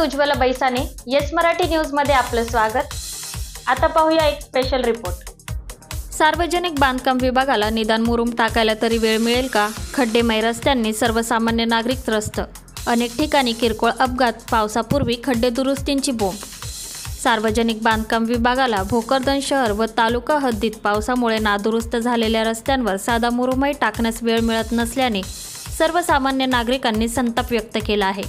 Ujjwala बैसाने yes Marathi news मध्ये आपलं स्वागत। आता पाहूया एक स्पेशल रिपोर्ट। सार्वजनिक बांधकाम विभागाला निदान मुरुम टाकायला तरी वेळ मिळेल का? खड्डेमय रस्त्यांनी सर्वसामान्य नागरिक त्रस्त। अनेक ठिकाणी किरकोळ अपघात, पावसापूर्वी खड्डे दुरुस्तींची बोंब। सार्वजनिक बांधकाम विभागाला भोकरदन शहर व तालुका हद्दीत पावसामुळे नादुरुस्त झालेल्या रस्त्यांवर साधा मुरुमही टाकण्यास वेळ मिळत नसल्याने सर्वसामान्य नागरिकांनी संताप व्यक्त केला आहे।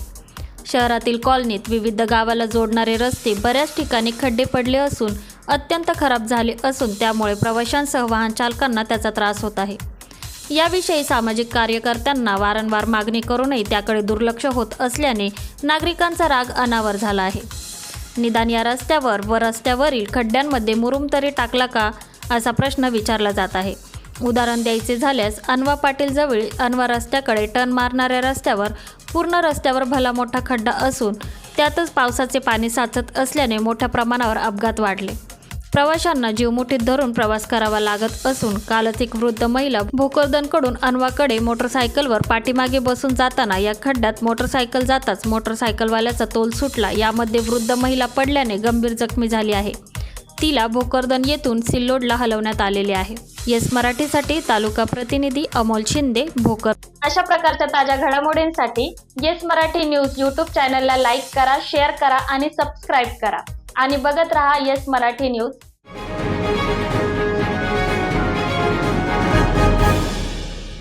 शहरातील कॉलनीत विविध गावाला जोडणारे रस्ते बऱ्याच ठिकाणी खड्डे पडले असून अत्यंत खराब झाले असून त्यामुळे प्रवाशांसह वाहन चालकांना त्याचा त्रास होत आहे। याविषयी सामाजिक कार्यकर्त्यांना वारंवार मागणी करूनही त्याकडे दुर्लक्ष होत असल्याने नागरिकांचा राग अनावर झाला आहे। निदान या रस्त्यावर व रस्त्यावरील खड्ड्यांमध्ये मुरुम तरी टाकला का, असा प्रश्न विचारला जात आहे। उदाहरण द्यायचे झाल्यास अनवा पाटील जवळ अनवा रस्त्याकडे टर्न मारणाऱ्या रस्त्यावर पूर्ण रस्त्यावर भला मोठा खड्डा असून त्यातच पावसाचे पाणी साचत असल्याने मोठ्या प्रमाणावर अपघात वाढले। प्रवाशांना जीव मुठीत धरून प्रवास करावा लागत असून कालच एक वृद्ध महिला भोकरदनकडून अनवाकडे मोटरसायकलवर पाठीमागे बसून जाताना या खड्ड्यात मोटरसायकल जाताच मोटरसायकलवाल्याचा तोल सुटला। यामध्ये वृद्ध महिला पडल्याने गंभीर जखमी झाली आहे। तिला भोकरदन येथून सिल्लोडला हलवण्यात आलेले आहे। येस मराठीसाठी तालुका प्रतिनिधी अमोल शिंदे, भोकर। अशा प्रकारच्या ताज्या घडामोडींसाठी येस मराठी न्यूज यूट्यूब चॅनलला लाईक करा, शेअर करा आणि सबस्क्राईब करा आणि बघत रहा येस मराठी न्यूज।